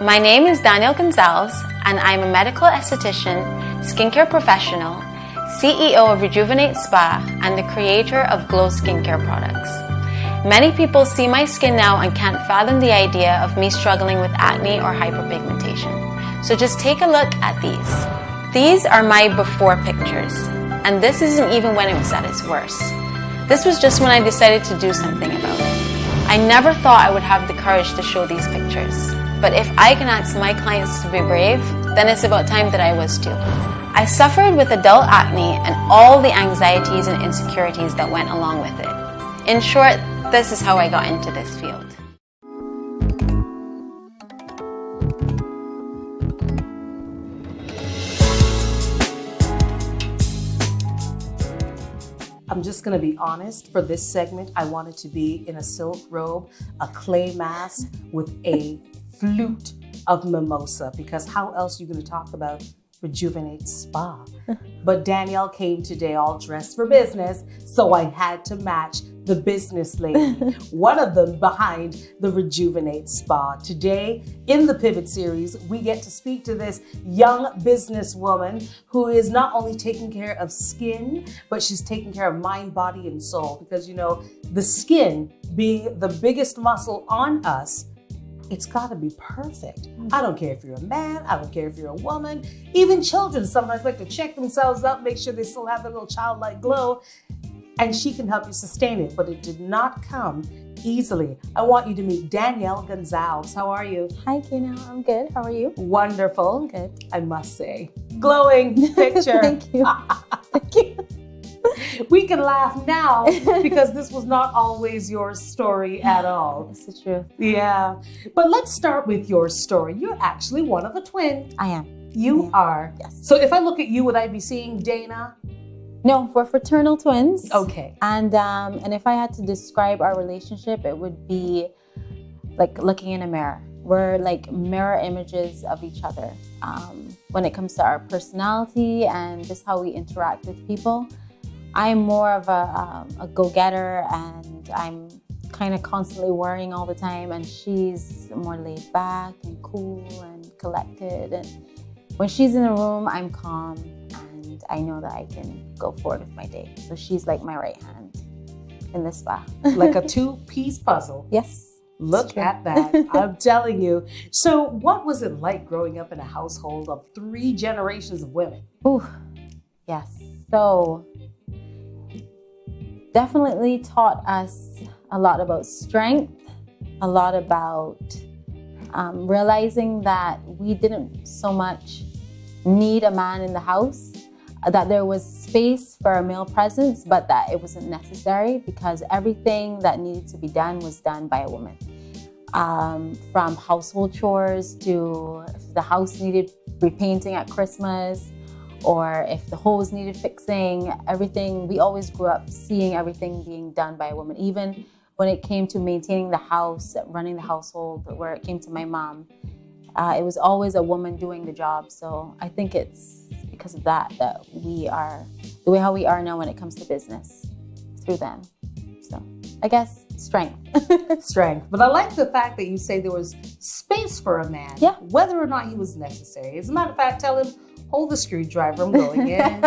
My name is Danielle Gonsalves, and I'm a medical esthetician, skincare professional, CEO of Rejuvenate Spa, and the creator of Glow skincare products. Many people see my skin now and can't fathom the idea of me struggling with acne or hyperpigmentation. So just take a look at these. These are my before pictures, and this isn't even when it was at its worst. This was just when I decided to do something about it. I never thought I would have the courage to show these pictures. But if I can ask my clients to be brave, then it's about time that I was too. I suffered with adult acne and all the anxieties and insecurities that went along with it. In short, this is how I got into this field. I'm just going to be honest. For this segment, I wanted to be in a silk robe, a clay mask with a flute of mimosa, because how else are you going to talk about Rejuvenate Spa? But Danielle came today all dressed for business, so I had to match the business lady, one of them behind the Rejuvenate Spa. Today, in the Pivot series, we get to speak to this young businesswoman who is not only taking care of skin, but she's taking care of mind, body, and soul. Because, you know, the skin being the biggest muscle on us, it's got to be perfect. I don't care if you're a man, I don't care if you're a woman, even children sometimes like to check themselves out, make sure they still have their little childlike glow, and she can help you sustain it, but it did not come easily. I want you to meet Danielle Gonsalves. How are you? Hi, Kina. I'm good. How are you? Wonderful. Good. I must say. Glowing picture. Thank you. Thank you. We can laugh now because this was not always your story at all. It's the truth. Yeah. But let's start with your story. You're actually one of a twin. I am. You are. Yes. So if I look at you, would I be seeing Dana? No, we're fraternal twins. Okay. And if I had to describe our relationship, it would be like looking in a mirror. We're like mirror images of each other when it comes to our personality and just how we interact with people. I'm more of a go-getter, and I'm kind of constantly worrying all the time, and she's more laid back and cool and collected. And when she's in a room, I'm calm, and I know that I can go forward with my day. So she's like my right hand in the spa. Like a two-piece puzzle. Yes. Look at that. I'm telling you. So what was it like growing up in a household of 3 generations of women? Ooh, yes. So definitely taught us a lot about strength, a lot about realizing that we didn't so much need a man in the house, that there was space for a male presence, but that it wasn't necessary because everything that needed to be done was done by a woman. From household chores to if the house needed repainting at Christmas, or if the hose needed fixing, everything, we always grew up seeing everything being done by a woman. Even when it came to maintaining the house, running the household, where it came to my mom, it was always a woman doing the job. So I think it's because of that we are the way how we are now when it comes to business, through them. So I guess strength. Strength. But I like the fact that you say there was space for a man, yeah, whether or not he was necessary. As a matter of fact, tell him, hold the screwdriver, I'm going in.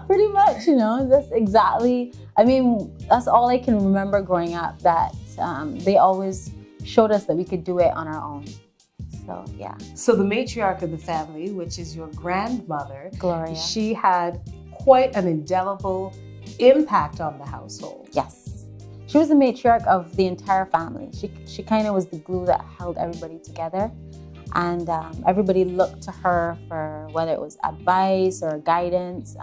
Pretty much, you know, that's exactly, I mean, that's all I can remember growing up, that they always showed us that we could do it on our own. So, yeah. So the matriarch of the family, which is your grandmother, Gloria, she had quite an indelible impact on the household. Yes. She was the matriarch of the entire family. She kind of was the glue that held everybody together. And everybody looked to her for whether it was advice or guidance,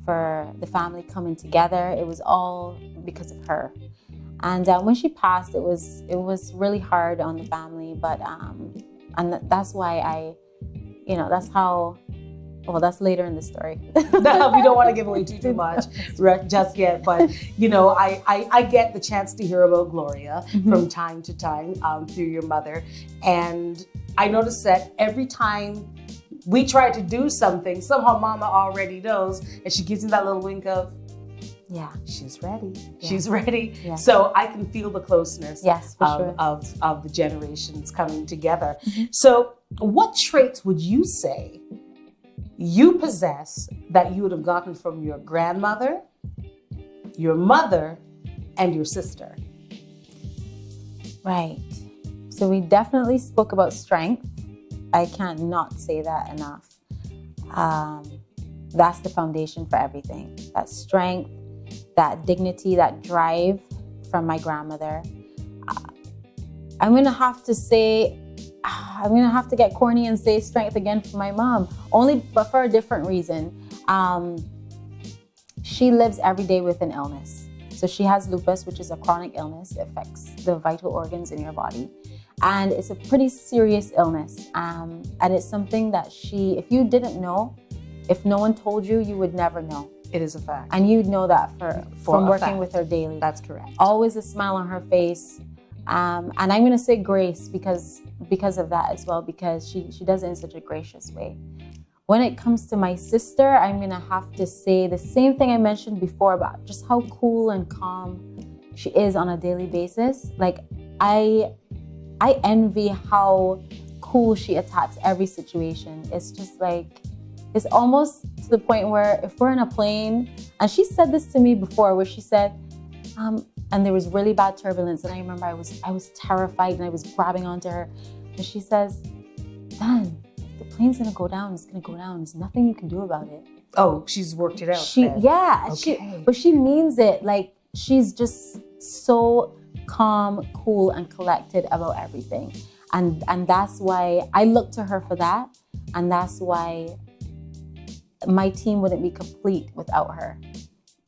for the family coming together. It was all because of her. And when she passed, it was really hard on the family. But and that's why that's how. Well, that's later in the story. We don't want to give away too much just yet, but you know, I get the chance to hear about Gloria from time to time through your mother, and I noticed that every time we try to do something, somehow Mama already knows, and she gives me that little wink of, Yeah. She's ready. Yeah. She's ready. Yeah. So I can feel the closeness Yes, for sure. of the generations coming together. Mm-hmm. So what traits would you say you possess that you would have gotten from your grandmother, your mother, and your sister? Right. So we definitely spoke about strength. I can't not say that enough. That's the foundation for everything. That strength, that dignity, that drive from my grandmother. I'm going to have to get corny and say strength again for my mom, but for a different reason. She lives every day with an illness. So she has lupus, which is a chronic illness. It affects the vital organs in your body. And it's a pretty serious illness. And it's something that if you didn't know, if no one told you, you would never know. It is a fact. And you'd know that from working fact. with her daily. That's correct. Always a smile on her face. And I'm going to say grace because of that as well, because she does it in such a gracious way. When it comes to my sister, I'm going to have to say the same thing I mentioned before about just how cool and calm she is on a daily basis. Like, I envy how cool she attacks every situation. It's just like, it's almost to the point where if we're in a plane, and she said this to me before, where she said, and there was really bad turbulence, and I remember I was terrified and I was grabbing onto her, and she says, Dan, if the plane's gonna go down, it's gonna go down. There's nothing you can do about it. Oh, she's worked it out. Okay. But she means it. Like, she's just so calm, cool, and collected about everything. And that's why I look to her for that. And that's why my team wouldn't be complete without her.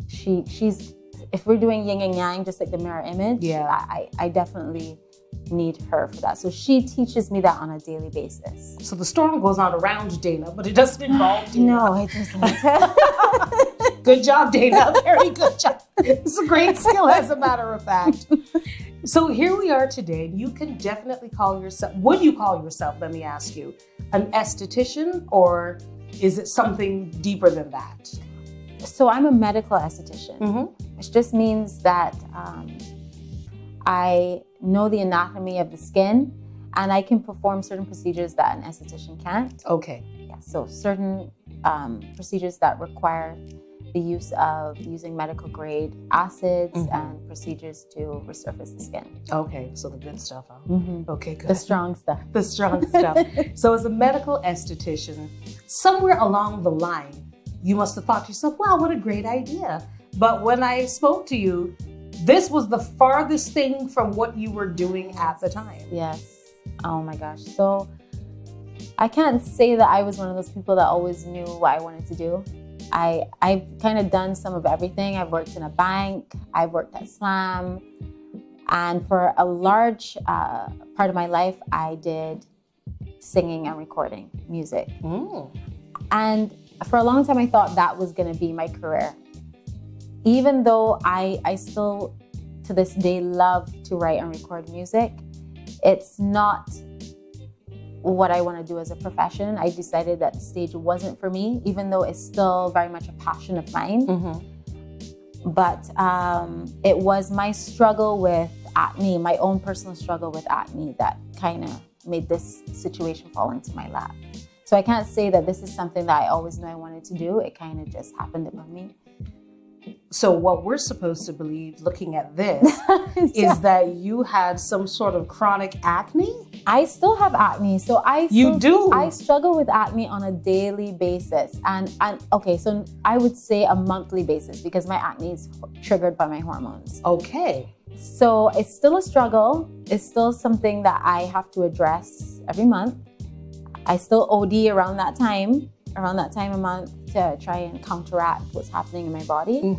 She's, if we're doing yin and yang, just like the mirror image, I definitely need her for that. So she teaches me that on a daily basis. So the storm goes on around Dana, but it doesn't involve Dana. No, it doesn't. Good job, Dana. Very good job. It's a great skill, as a matter of fact. So here we are today. You can definitely call yourself, would you call yourself, let me ask you, an esthetician, or is it something deeper than that? So I'm a medical esthetician, which just means that I know the anatomy of the skin and I can perform certain procedures that an esthetician can't. Okay. Yeah, so certain procedures that require the use of using medical grade acids and procedures to resurface the skin. Okay, so the good stuff. Huh? Okay, good. The strong stuff. The strong stuff. So as a medical esthetician, somewhere along the line, you must have thought to yourself, wow, what a great idea. But when I spoke to you, this was the farthest thing from what you were doing at the time. Yes. Oh my gosh. So I can't say that I was one of those people that always knew what I wanted to do. I've kind of done some of everything. I've worked in a bank, I've worked at Slam, and for a large part of my life, I did singing and recording music. And for a long time, I thought that was going to be my career. Even though I still, to this day, love to write and record music, it's not what I want to do as a profession. I decided that the stage wasn't for me, even though it's still very much a passion of mine. But it was my struggle with acne, my own personal struggle with acne, that kind of made this situation fall into my lap. So I can't say that this is something that I always knew I wanted to do. It kind of just happened upon me. So what we're supposed to believe, looking at this, is that you had some sort of chronic acne? I still have acne. So You do? I struggle with acne on a daily basis. And okay, so I would say a monthly basis, because my acne is triggered by my hormones. Okay. So it's still a struggle. It's still something that I have to address every month. I still OD around that time a month, to try and counteract what's happening in my body.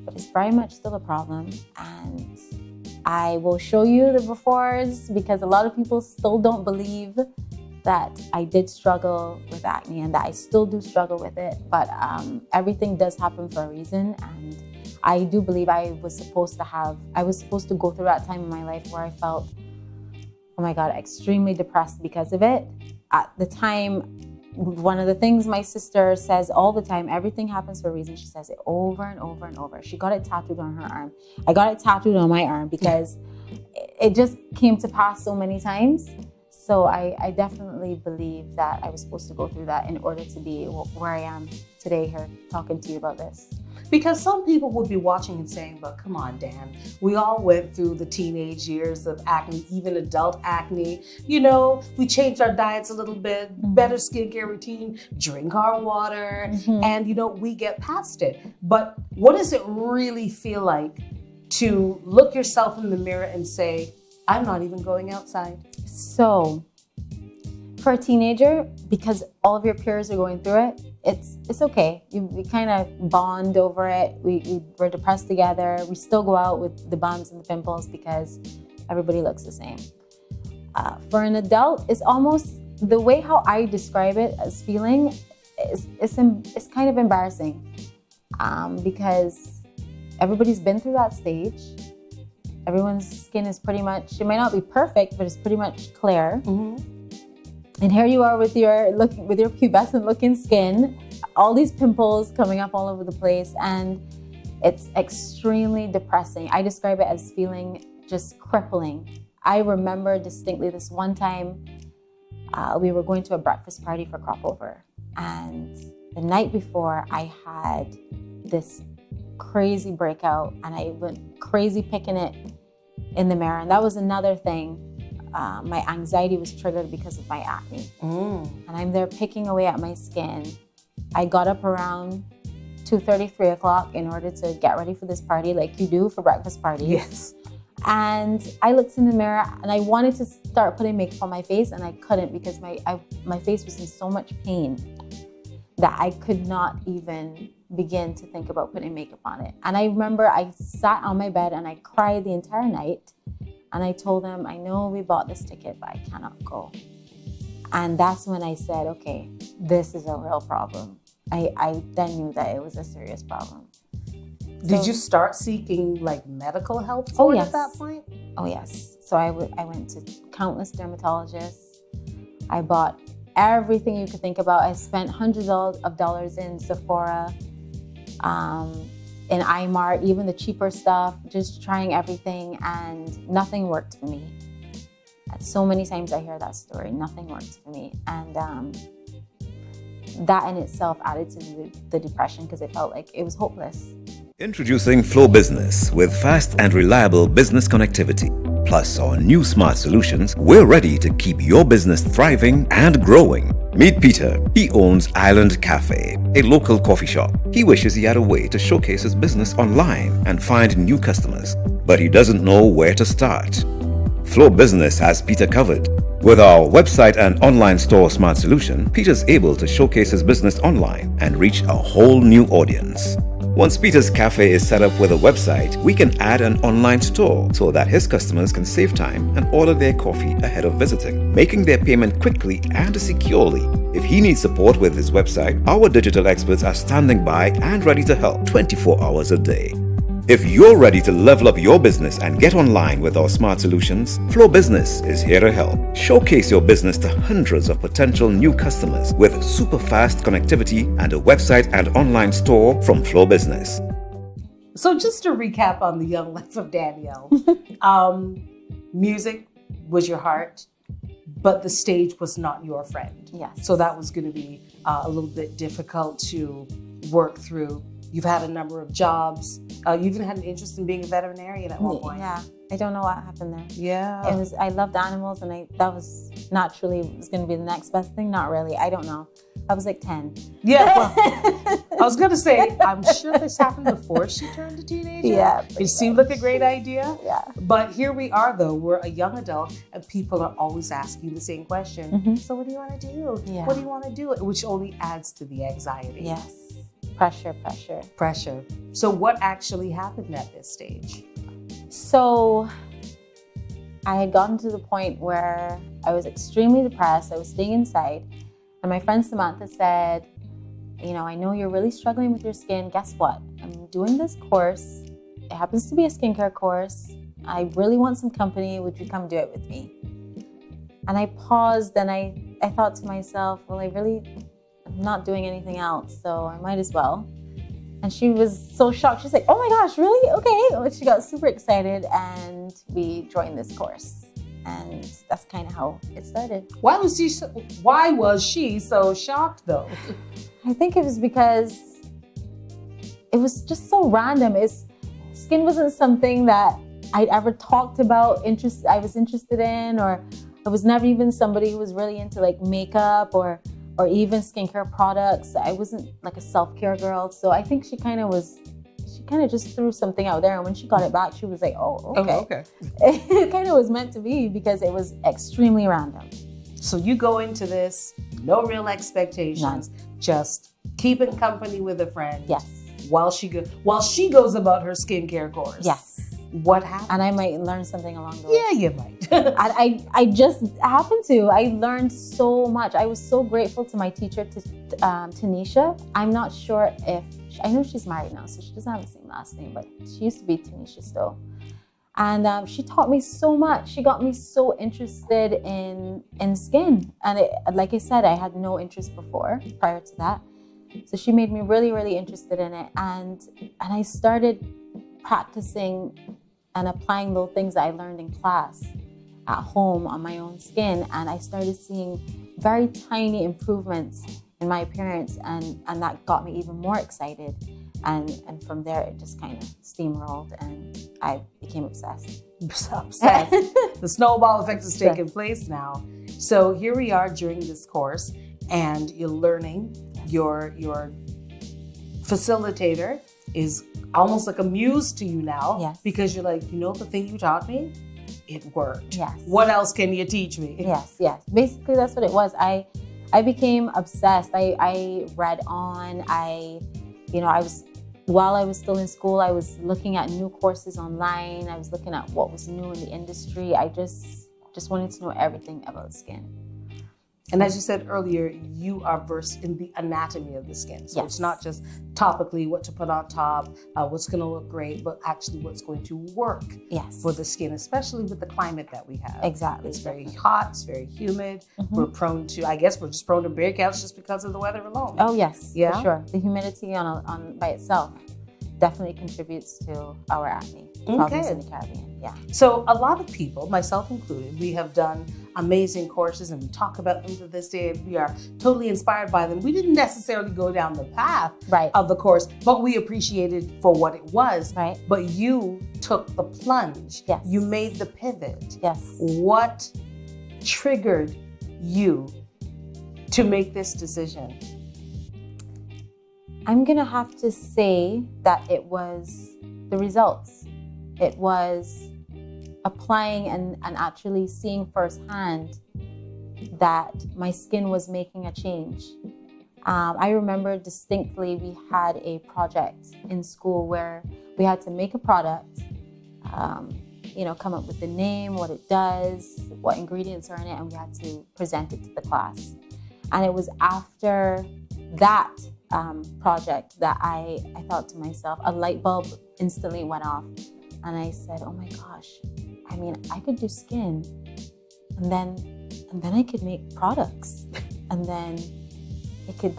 But it's very much still a problem. And I will show you the befores, because a lot of people still don't believe that I did struggle with acne and that I still do struggle with it. But everything does happen for a reason. And I do believe I was supposed to go through that time in my life where I felt, oh my God, extremely depressed because of it. At the time, one of the things my sister says all the time, everything happens for a reason. She says it over and over and over. She got it tattooed on her arm. I got it tattooed on my arm because it just came to pass so many times. So I definitely believe that I was supposed to go through that in order to be where I am today here talking to you about this. Because some people would be watching and saying, but come on, Dan, we all went through the teenage years of acne, even adult acne. You know, we changed our diets a little bit, better skincare routine, drink our water, and, you know, we get past it. But what does it really feel like to look yourself in the mirror and say, I'm not even going outside? So, for a teenager, because all of your peers are going through it, it's okay. We kind of bond over it. We're depressed together. We still go out with the bumps and the pimples because everybody looks the same. For an adult, it's almost the way how I describe it as feeling is kind of embarrassing because everybody's been through that stage. Everyone's skin is pretty much, it might not be perfect, but it's pretty much clear. And here you are with your pubescent looking skin, all these pimples coming up all over the place, and it's extremely depressing. I describe it as feeling just crippling. I remember distinctly this one time we were going to a breakfast party for crop over, and the night before I had this crazy breakout and I went crazy picking it in the mirror, and that was another thing. My anxiety was triggered because of my acne. And I'm there picking away at my skin. I got up around 2:30, 3 o'clock in order to get ready for this party like you do for breakfast parties. Yes. And I looked in the mirror and I wanted to start putting makeup on my face and I couldn't because my face was in so much pain that I could not even begin to think about putting makeup on it. And I remember I sat on my bed and I cried the entire night. And I told them, I know we bought this ticket, but I cannot go. And that's when I said, okay, this is a real problem. I then knew that it was a serious problem. Did you start seeking like medical help for it at that point? Oh, yes. So I went to countless dermatologists. I bought everything you could think about. I spent hundreds of dollars in Sephora, in iMart, even the cheaper stuff, just trying everything, and nothing worked for me. So many times I hear that story, nothing worked for me. And that in itself added to the depression because it felt like it was hopeless. Introducing Flow Business with fast and reliable business connectivity. Plus our new smart solutions, we're ready to keep your business thriving and growing. Meet Peter. He owns Island Cafe, a local coffee shop. He wishes he had a way to showcase his business online and find new customers, but he doesn't know where to start. Flow Business has Peter covered. With our website and online store smart solution, Peter's able to showcase his business online and reach a whole new audience. Once Peter's Cafe is set up with a website, we can add an online store so that his customers can save time and order their coffee ahead of visiting, making their payment quickly and securely. If he needs support with his website, our digital experts are standing by and ready to help 24 hours a day. If you're ready to level up your business and get online with our smart solutions, Flow Business is here to help. Showcase your business to hundreds of potential new customers with super fast connectivity and a website and online store from Flow Business. So just to recap on the young life of Danielle, music was your heart, but the stage was not your friend. Yes. So that was going to be a little bit difficult to work through. You've had a number of jobs. You even had an interest in being a veterinarian at one point. Yeah, I don't know what happened there. Yeah. I loved animals, and that was naturally was going to be the next best thing. Not really. I don't know. I was like 10. Yeah. Well, I was going to say, I'm sure this happened before she turned a teenager. Yeah. It seemed like a great idea. Yeah. But here we are, though. We're a young adult, and people are always asking the same question. So what do you want to do? Yeah. What do you want to do? Which only adds to the anxiety. Yes. Pressure. So what actually happened at this stage? So I had gotten to the point where I was extremely depressed. I was staying inside. And my friend Samantha said, I know you're really struggling with your skin. Guess what? I'm doing this course. It happens to be a skincare course. I really want some company. Would you come do it with me? And I paused and I I thought to myself, well, I'm not doing anything else, so I might as well. And she was so shocked. She's like, oh my gosh, really? Okay. She got super excited and we joined this course. And that's kind of how it started. Why was she so shocked though? I think it was because it was just so random. Skin wasn't something that I'd ever talked about, I was interested in, or I was never even somebody who was really into like makeup or even skincare products. I wasn't like a self-care girl. So I think she kind of just threw something out there. And when she got it back, she was like, oh, okay. Oh, okay. It kind of was meant to be because it was extremely random. So you go into this, no real expectations, just keeping company with a friend. Yes. While she goes about her skincare course. Yes. What happened? And I might learn something along the way. Yeah, you might. I just happened to. I learned so much. I was so grateful to my teacher, Tanisha. I'm not sure I know she's married now, so she doesn't have the same last name, but she used to be Tanisha still. And she taught me so much. She got me so interested in skin. And like I said, I had no interest prior to that. So she made me really, really interested in it. And I started practicing and applying those things that I learned in class at home on my own skin. And I started seeing very tiny improvements in my appearance. And that got me even more excited. And from there, it just kind of steamrolled and I became obsessed. Obsessed. The snowball effect is taking place now. So here we are during this course and you're learning. Your facilitator is almost like a muse to you now. Yes. Because you're like, the thing you taught me, it worked. Yes. What else can you teach me? Yes. Basically, that's what it was. I became obsessed. I read on. While I was still in school, I was looking at new courses online. I was looking at what was new in the industry. I just wanted to know everything about skin. And as you said earlier, you are versed in the anatomy of the skin. So Yes. It's not just topically what to put on top, what's going to look great, but actually what's going to work for the skin, especially with the climate that we have. Exactly. It's very hot, it's very humid. Mm-hmm. We're just prone to breakouts just because of the weather alone. Oh, yes, Yeah? for sure. The humidity on by itself definitely contributes to our acne problems in the Caribbean. Yeah. So a lot of people, myself included, we have done amazing courses and we talk about them to this day. We are totally inspired by them. We didn't necessarily go down the path of the course, but we appreciated for what it was. Right. But you took the plunge. Yes. You made the pivot. Yes. What triggered you to make this decision? I'm going to have to say that it was the results. It was applying and actually seeing firsthand that my skin was making a change. I remember distinctly we had a project in school where we had to make a product, come up with the name, what it does, what ingredients are in it, and we had to present it to the class. And it was after that project that I thought to myself, a light bulb instantly went off. And I said, oh my gosh, I could do skin and then I could make products and then it could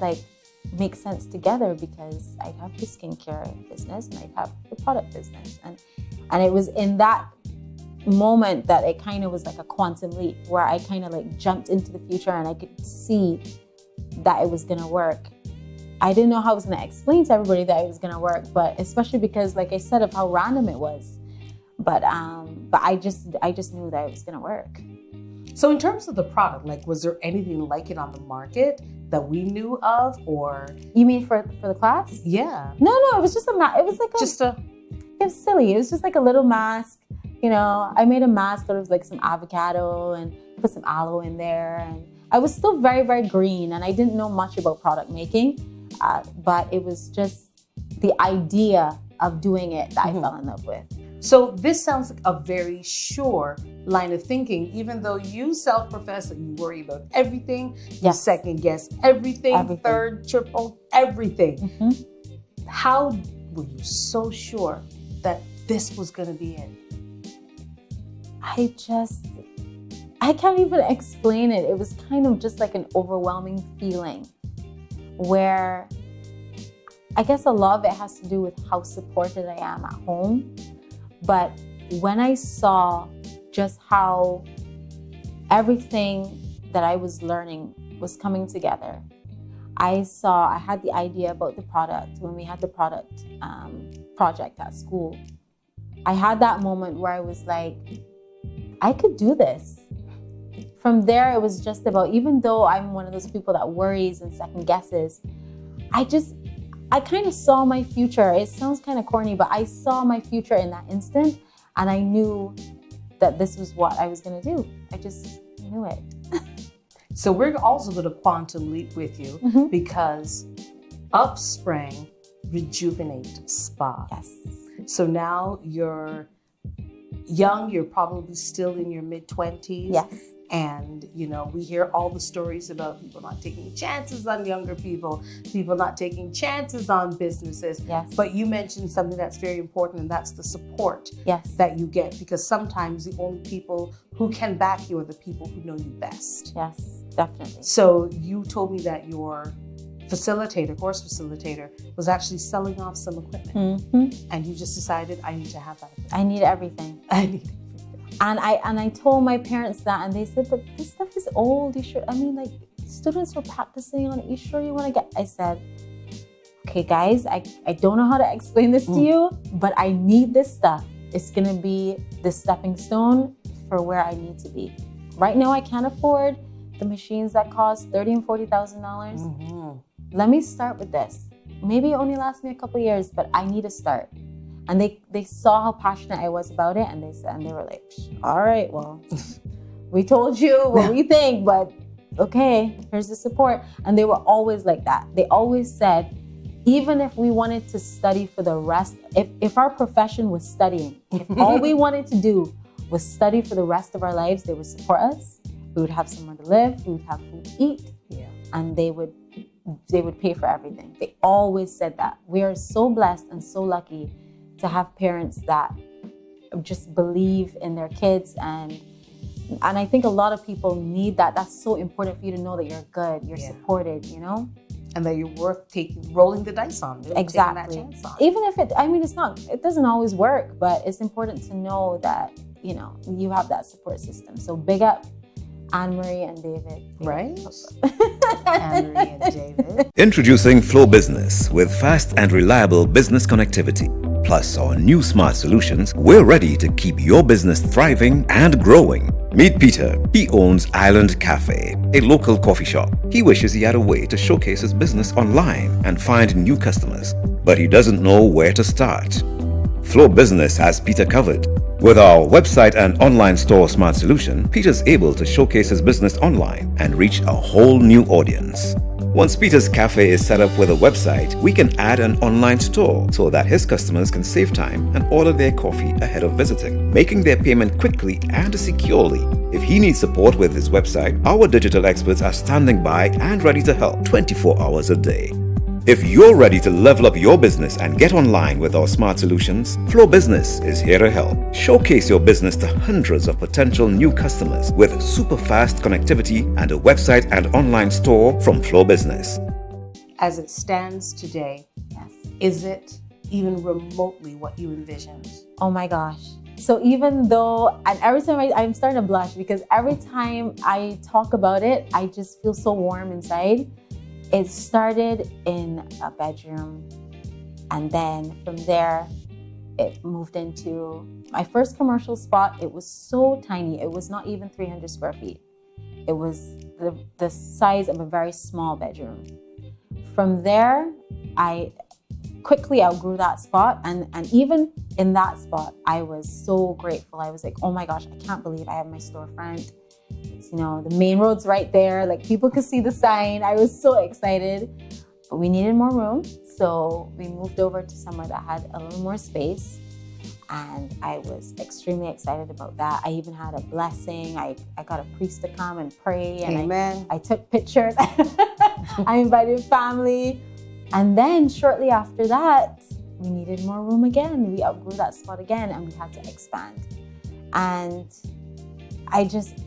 make sense together because I have the skincare business and I have the product business. And it was in that moment that it kind of was like a quantum leap where I kind of jumped into the future and I could see that it was going to work. I didn't know how I was going to explain to everybody that it was going to work, but especially because, like I said, of how random it was. But I just knew that it was going to work. So in terms of the product, was there anything like it on the market that we knew of, or? You mean for the class? Yeah. No, it was just it was silly. It was just like a little mask. I made a mask out of some avocado and put some aloe in there. And I was still very, very green and I didn't know much about product making. But it was just the idea of doing it that I fell in love with. So this sounds like a very sure line of thinking, even though you self-profess that you worry about everything, you second guess everything, third, triple, everything. Mm-hmm. How were you so sure that this was going to be it? I I can't even explain it. It was kind of just like an overwhelming feeling where I guess a lot of it has to do with how supported I am at home. But when I saw just how everything that I was learning was coming together, I had the idea about the product when we had the product project at school. I had that moment where I was like, I could do this. From there, it was just about, even though I'm one of those people that worries and second guesses, I kind of saw my future. It sounds kind of corny, but I saw my future in that instant, and I knew that this was what I was going to do. I just knew it. So we're also going to quantum leap with you because up sprang Rejuvenate Spa. Yes. So now you're young, you're probably still in your mid-20s. Yes. And, we hear all the stories about people not taking chances on younger people not taking chances on businesses. Yes. But you mentioned something that's very important, and that's the support Yes. that you get, because sometimes the only people who can back you are the people who know you best. Yes, definitely. So you told me that your course facilitator, was actually selling off some equipment. And you just decided, I need to have that equipment. I need everything. I need it. And I told my parents that, and they said, but this stuff is old. You sure? I mean, like, students were practicing on it. You sure you want to get? I said, okay, guys, I don't know how to explain this to you, but I need this stuff. It's going to be the stepping stone for where I need to be. Right now, I can't afford the machines that cost $30,000 and $40,000. Let me start with this. Maybe it only lasts me a couple of years, but I need to start. And they saw how passionate I was about it, and they were like, all right, well, we told you what we think, but okay, here's the support. And they were always like that. They always said, even if we wanted to study for the rest, if our profession was studying, if all we wanted to do was study for the rest of our lives, they would support us. We would have somewhere to live, we would have food to eat, and they would pay for everything. They always said that. We are so blessed and so lucky to have parents that just believe in their kids, and I think a lot of people need that. That's so important for you to know that you're good, you're supported, And that you're worth rolling the dice on. Really exactly. Taking that chance on. Even if it doesn't always work, but it's important to know that, you have that support system. So big up Anne-Marie and David. Right? Anne-Marie and David. Introducing Flow Business with fast and reliable business connectivity. Plus our new smart solutions, we're ready to keep your business thriving and growing. Meet Peter. He owns Island Cafe, a local coffee shop. He wishes he had a way to showcase his business online and find new customers, but he doesn't know where to start. Flow Business has Peter covered. With our website and online store smart solution, Peter's able to showcase his business online and reach a whole new audience. Once Peter's Cafe is set up with a website, we can add an online store so that his customers can save time and order their coffee ahead of visiting, making their payment quickly and securely. If he needs support with his website, our digital experts are standing by and ready to help 24 hours a day. If you're ready to level up your business and get online with our smart solutions, Flow Business is here to help. Showcase your business to hundreds of potential new customers with super fast connectivity and a website and online store from Flow Business. As it stands today, is it even remotely what you envisioned? Oh my gosh. So even though, and every time I'm starting to blush because every time I talk about it, I just feel so warm inside. It started in a bedroom, and then from there, it moved into my first commercial spot. It was so tiny. It was not even 300 square feet. It was the size of a very small bedroom. From there, I quickly outgrew that spot, and even in that spot, I was so grateful. I was like, oh my gosh, I can't believe I have my storefront. It's, the main road's right there. Like, people could see the sign. I was so excited, but we needed more room. So we moved over to somewhere that had a little more space, and I was extremely excited about that. I even had a blessing. I got a priest to come and pray, and Amen. I took pictures. I invited family, and then shortly after that, we needed more room again. We outgrew that spot again, and we had to expand. And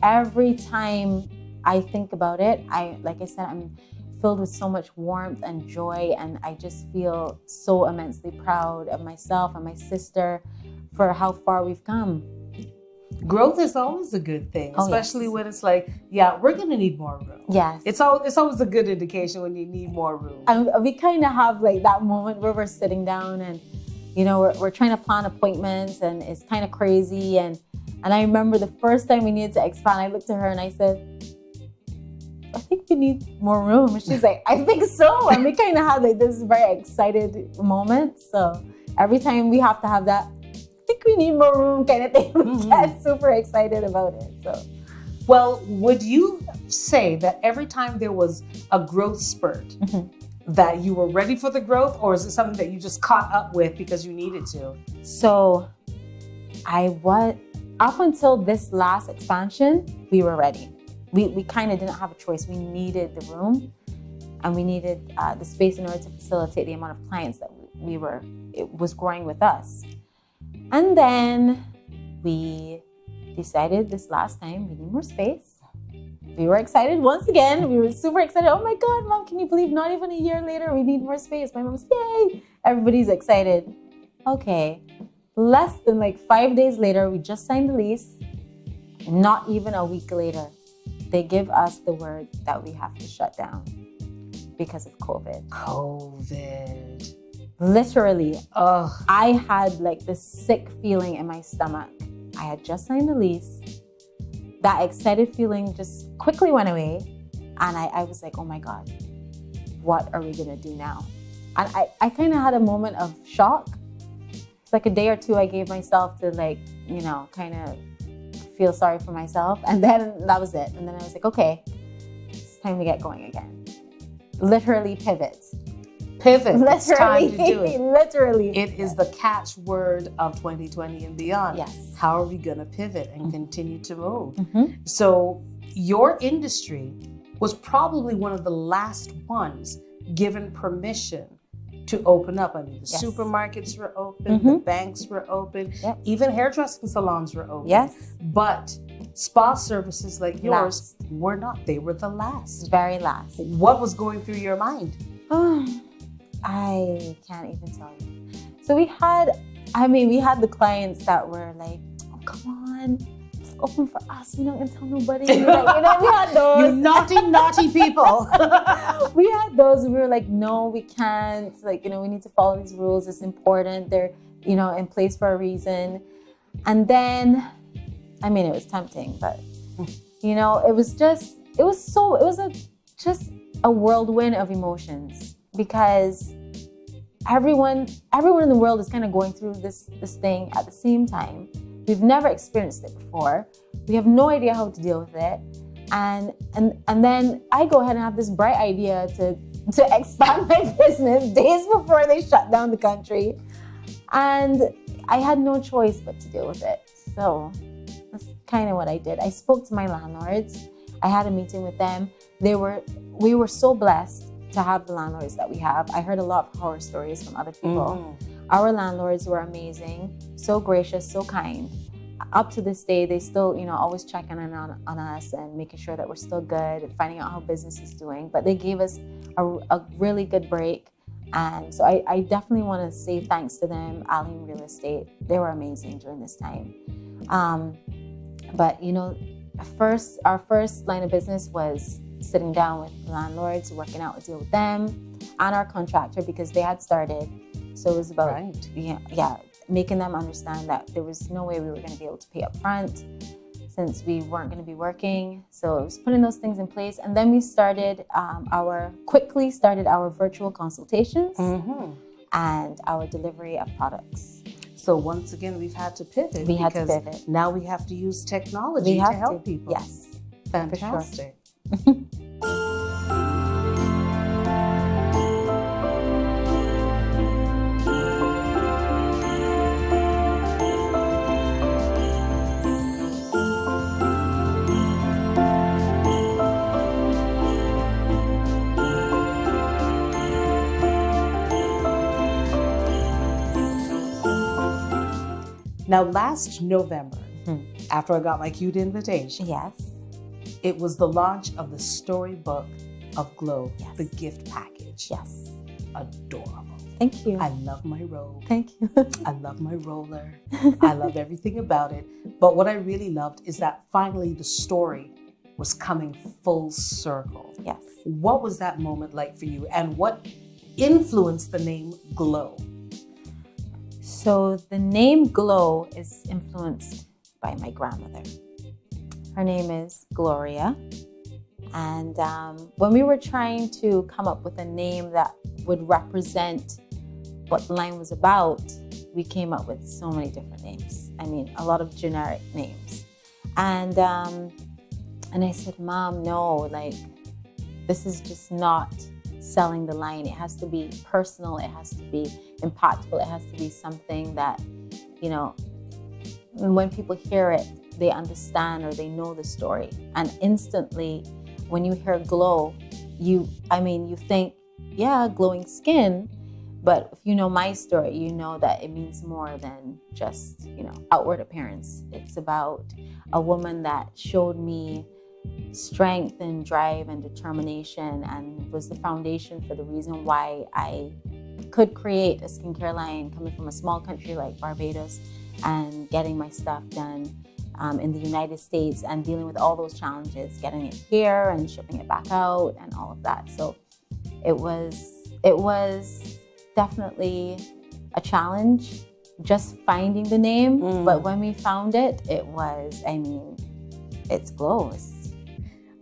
every time I think about it, like I said, I'm filled with so much warmth and joy, and I just feel so immensely proud of myself and my sister for how far we've come. Growth is always a good thing, especially yes. when it's like, yeah, we're going to need more room. Yes. It's always a good indication when you need more room. And we kind of have like that moment where we're sitting down and, you know, we're trying to plan appointments, and it's kind of crazy. And I remember the first time we needed to expand, I looked at her and I said, I think we need more room. And she's like, I think so. And we kind of had like this very excited moment. So every time we have to have that, I think we need more room kind of thing, we get super excited about it. So, well, would you say that every time there was a growth spurt, that you were ready for the growth, or is it something that you just caught up with because you needed to? So up until this last expansion, we were ready. We kind of didn't have a choice. We needed the room, and we needed the space in order to facilitate the amount of clients that it was growing with us. And then we decided this last time we need more space. We were excited once again. We were super excited. Oh my God, Mom, can you believe not even a year later we need more space? My mom's, yay! Everybody's excited. Okay, less than like 5 days later, we just signed the lease. Not even a week later, they give us the word that we have to shut down because of COVID. COVID. Literally, Ugh. I had like this sick feeling in my stomach. I had just signed the lease. That excited feeling just quickly went away. And I was like, oh my God, what are we gonna do now? And I kind of had a moment of shock. It's like a day or two I gave myself to like, you know, kind of feel sorry for myself. And then that was it. And then I was like, okay, it's time to get going again. Literally pivot. Literally. Literally. It's time to do it. Literally. It is the catchword of 2020 and beyond. Yes. How are we going to pivot and continue to move? So your industry was probably one of the last ones given permission to open up. I mean, the supermarkets were open, the banks were open, even hairdressing salons were open. Yes. But spa services like yours were not. They were the last. Very last. What was going through your mind? I can't even tell you. So we had the clients that were like, oh, come on, it's open for us. We're not going to tell nobody. Like, we had those. You naughty people. We had those. We were like, no, we can't. Like, we need to follow these rules. It's important. They're, in place for a reason. And then, it was tempting, but, it was just a whirlwind of emotions. Because everyone in the world is kind of going through this thing at the same time. We've never experienced it before. We have no idea how to deal with it. And then I go ahead and have this bright idea to expand my business days before they shut down the country. And I had no choice but to deal with it. So that's kind of what I did. I spoke to my landlords. I had a meeting with them. We were so blessed to have the landlords that we have. I heard a lot of horror stories from other people. Our landlords were amazing, so gracious, so kind. Up to this day, they still, always checking in on us and making sure that we're still good and finding out how business is doing. But they gave us a really good break. And so I definitely want to say thanks to them, Aline Real Estate. They were amazing during this time. But, our first line of business was sitting down with the landlords, working out a deal with them and our contractor because they had started. So it was about making them understand that there was no way we were going to be able to pay up front since we weren't going to be working. So it was putting those things in place. And then we quickly started our virtual consultations and our delivery of products. So once again, we've had to pivot. Now we have to use technology to help people. Yes. Fantastic. Now, last November, after I got my cute invitation, Yes. it was the launch of the storybook of Glow, Yes. the gift package. Yes. Adorable. Thank you. I love my robe. Thank you. I love my roller. I love everything about it. But what I really loved is that finally the story was coming full circle. Yes. What was that moment like for you, and what influenced the name Glow? So the name Glow is influenced by my grandmother. Her name is Gloria. And when we were trying to come up with a name that would represent what the line was about, we came up with so many different names. I mean, a lot of generic names. And I said, Mom, no, like, this is just not selling the line. It has to be personal. It has to be impactful. It has to be something that, you know, when people hear it, they understand or they know the story. And instantly, when you hear Glow, you think, yeah, glowing skin. But if you know my story, you know that it means more than just, outward appearance. It's about a woman that showed me strength and drive and determination, and was the foundation for the reason why I could create a skincare line coming from a small country like Barbados and getting my stuff done in the United States and dealing with all those challenges, getting it here and shipping it back out and all of that. So it was definitely a challenge just finding the name. But when we found it, it's Glow.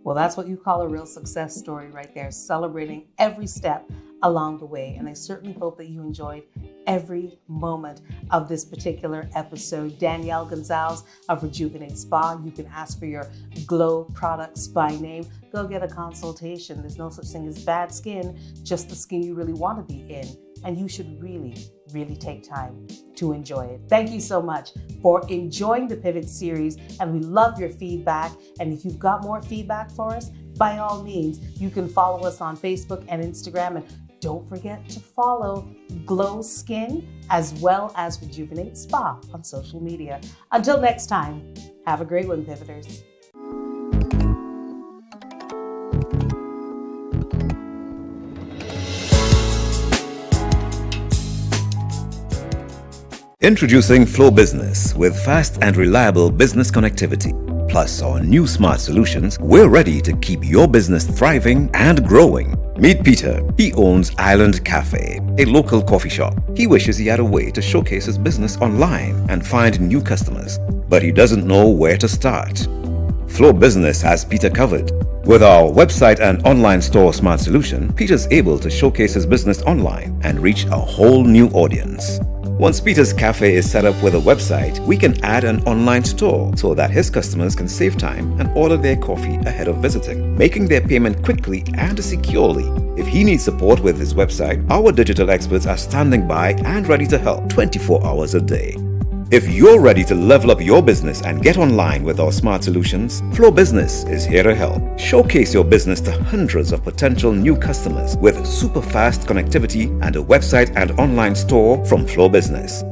Well, that's what you call a real success story right there, celebrating every step along the way. And I certainly hope that you enjoyed every moment of this particular episode. Danielle Gonsalves of Rejuvenate Spa. You can ask for your Glow products by name. Go get a consultation. There's no such thing as bad skin, just the skin you really want to be in. And you should really, really take time to enjoy it. Thank you so much for enjoying the Pivot series, and we love your feedback. And if you've got more feedback for us, by all means, you can follow us on Facebook and Instagram. And don't forget to follow Glow Skin as well as Rejuvenate Spa on social media. Until next time, have a great one, Pivoters. Introducing Flow Business with fast and reliable business connectivity. Plus our new smart solutions, we're ready to keep your business thriving and growing. Meet Peter. He owns Island Cafe, a local coffee shop. He wishes he had a way to showcase his business online and find new customers, but he doesn't know where to start. Flow Business has Peter covered. With our website and online store smart solution, Peter's able to showcase his business online and reach a whole new audience. Once Peter's Cafe is set up with a website, we can add an online store so that his customers can save time and order their coffee ahead of visiting, making their payment quickly and securely. If he needs support with his website, our digital experts are standing by and ready to help 24 hours a day. If you're ready to level up your business and get online with our smart solutions, Flow Business is here to help. Showcase your business to hundreds of potential new customers with super fast connectivity and a website and online store from Flow Business.